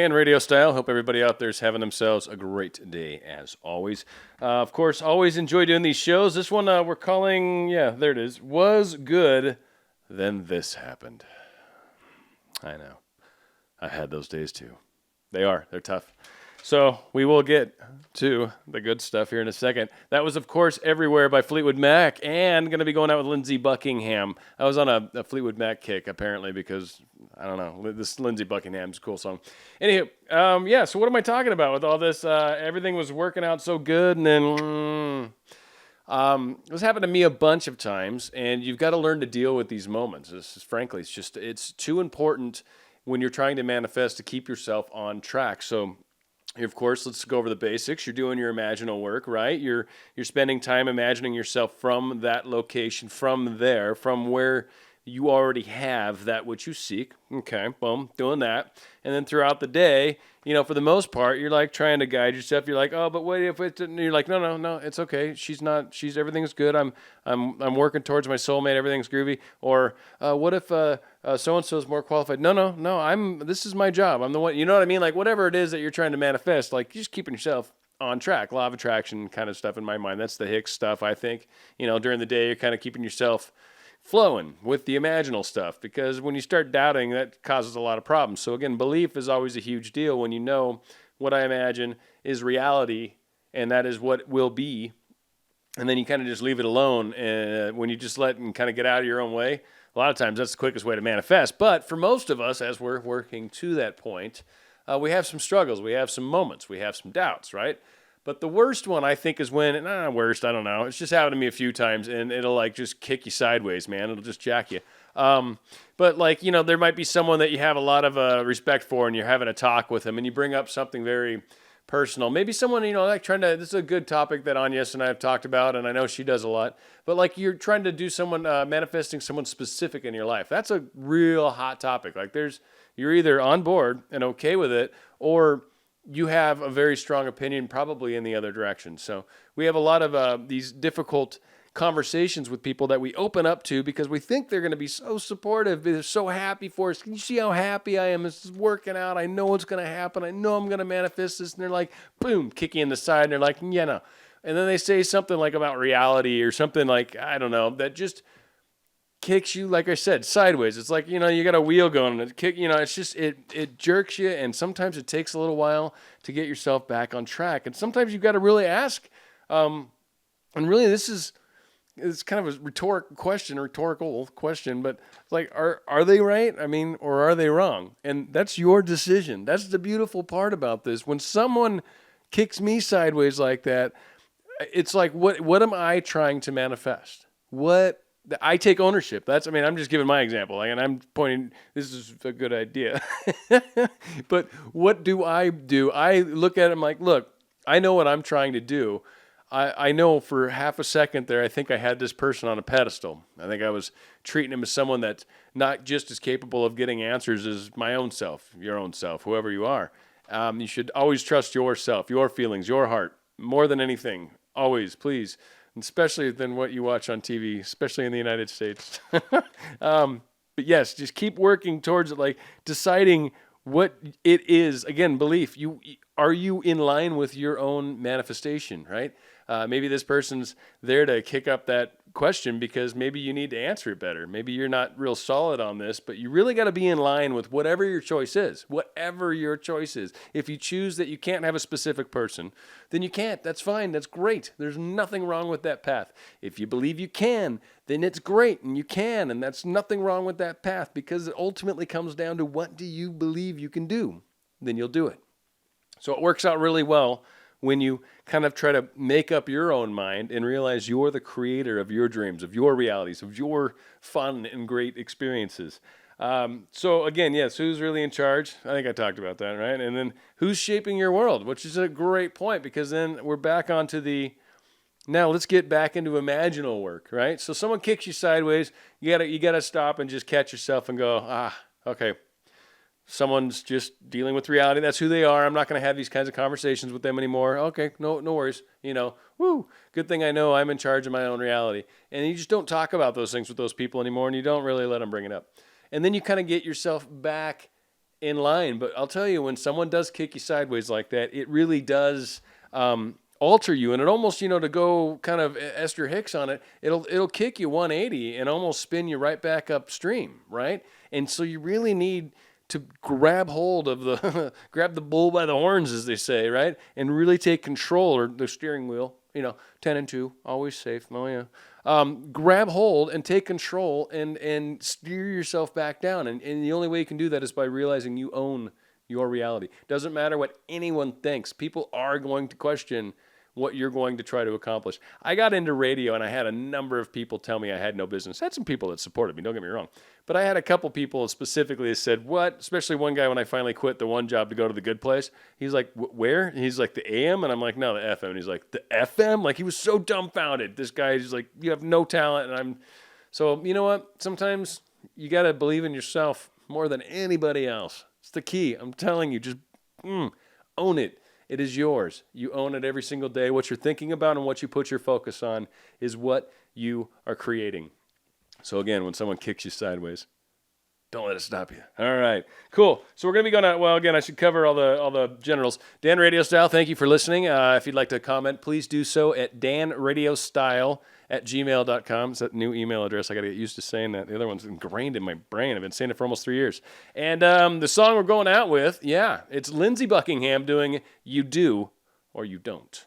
and RadioStyle. Hope everybody out there is having themselves a great day as always. Of course, always enjoy doing these shows. This one we're calling, there it is, Was Good, Then This Happened. I know. I had those days too. They're tough. So we will get to the good stuff here in a second. That was, of course, Everywhere by Fleetwood Mac, and going to be going out with Lindsey Buckingham. I was on a Fleetwood Mac kick, apparently, because, I don't know, this Lindsey Buckingham's a cool song. Anywho, so what am I talking about with all this? Everything was working out so good, and then this happened to me a bunch of times, and you've got to learn to deal with these moments. Frankly, it's too important when you're trying to manifest to keep yourself on track. So, of course, let's go over the basics. You're doing your imaginal work, right? You're spending time imagining yourself from that location, from where you already have that which you seek. Okay, boom, doing that. And then throughout the day, for the most part, you're like trying to guide yourself. You're like, oh, but what if it didn't? You're like, no, it's okay. Everything's good. I'm working towards my soulmate. Everything's groovy. Or what if so-and-so is more qualified? No, this is my job. I'm the one, you know what I mean? Like whatever it is that you're trying to manifest, like just keeping yourself on track. Law of attraction kind of stuff in my mind. That's the Hicks stuff, I think. During the day, you're kind of keeping yourself flowing with the imaginal stuff, because when you start doubting, that causes a lot of problems. So again, belief is always a huge deal. When you know what I imagine is reality and that is what will be, and then you kind of just leave it alone, and when you just let and kind of get out of your own way, a lot of times that's the quickest way to manifest. But for most of us, as we're working to that point, we have some struggles, we have some moments, we have some doubts, right? But the worst one, I think, is when, worst, I don't know. It's just happened to me a few times, and it'll, like, just kick you sideways, man. It'll just jack you. But, like, there might be someone that you have a lot of respect for, and you're having a talk with them, and you bring up something very personal. Maybe someone, this is a good topic that Agnes and I have talked about, and I know she does a lot. But, like, you're trying to do someone, manifesting someone specific in your life. That's a real hot topic. Like, you're either on board and okay with it, or you have a very strong opinion probably in the other direction. So we have a lot of these difficult conversations with people that we open up to because we think they're going to be so supportive. They're so happy for us. Can you see how happy I am? This is working out. I know it's going to happen. I know I'm going to manifest this. And they're like, boom, kick you in the side. And they're like, yeah, no. And then they say something like about reality or something like, I don't know, that just kicks you, like I said, sideways. It's like, you got a wheel going and it's just, it jerks you, and sometimes it takes a little while to get yourself back on track. And sometimes you've got to really ask, and really it's kind of a rhetorical question, but it's like, are they right? I mean, or are they wrong? And that's your decision. That's the beautiful part about this. When someone kicks me sideways like that, it's like, what am I trying to manifest? I take ownership. I'm just giving my example. And I'm pointing, this is a good idea. But what do? I look at it, I'm like, look, I know what I'm trying to do. I know for half a second there, I think I had this person on a pedestal. I think I was treating him as someone that's not just as capable of getting answers as my own self, your own self, whoever you are. You should always trust yourself, your feelings, your heart, more than anything. Always, please. Especially than what you watch on TV, especially in the United States. But yes, just keep working towards it, like deciding what it is. Again, belief. Are you in line with your own manifestation, right? Maybe this person's there to kick up that question because maybe you need to answer it better. Maybe you're not real solid on this, but you really got to be in line with whatever your choice is. Whatever your choice is. If you choose that you can't have a specific person, then you can't. That's fine. That's great. There's nothing wrong with that path. If you believe you can, then it's great and you can, and that's nothing wrong with that path, because it ultimately comes down to what do you believe you can do? Then you'll do it. So it works out really well when you kind of try to make up your own mind and realize you're the creator of your dreams, of your realities, of your fun and great experiences. So again, yes, who's really in charge? I think I talked about that, right? And then who's shaping your world, which is a great point, because then we're back onto now let's get back into imaginal work, right? So someone kicks you sideways, you gotta stop and just catch yourself and go, okay. Someone's just dealing with reality. That's who they are. I'm not going to have these kinds of conversations with them anymore. Okay, no worries. Good thing I know I'm in charge of my own reality. And you just don't talk about those things with those people anymore, and you don't really let them bring it up. And then you kind of get yourself back in line. But I'll tell you, when someone does kick you sideways like that, it really does alter you. And it almost, to go kind of Esther Hicks on it, it'll kick you 180 and almost spin you right back upstream, right? And so you really need to grab hold of grab the bull by the horns, as they say, right? And really take control, or the steering wheel, 10 and 2, always safe. Oh, yeah. Grab hold and take control and steer yourself back down. And the only way you can do that is by realizing you own your reality. Doesn't matter what anyone thinks. People are going to question what you're going to try to accomplish. I got into radio, and I had a number of people tell me I had no business. I had some people that supported me, don't get me wrong. But I had a couple people specifically that said, what? Especially one guy when I finally quit the one job to go to the good place. He's like, where? And he's like, the AM? And I'm like, no, the FM. And he's like, the FM? Like, he was so dumbfounded. This guy is like, you have no talent. And so you know what? Sometimes you got to believe in yourself more than anybody else. It's the key. I'm telling you, just own it. It is yours. You own it every single day. What you're thinking about and what you put your focus on is what you are creating. So again, when someone kicks you sideways, don't let it stop you. All right, cool. So we're going to be going out. Well, again, I should cover all the generals. Dan RadioStyle, thank you for listening. If you'd like to comment, please do so at danradiostyle@gmail.com. It's that new email address. I got to get used to saying that. The other one's ingrained in my brain. I've been saying it for almost 3 years. And the song we're going out with, it's Lindsey Buckingham doing "You Do or You Don't."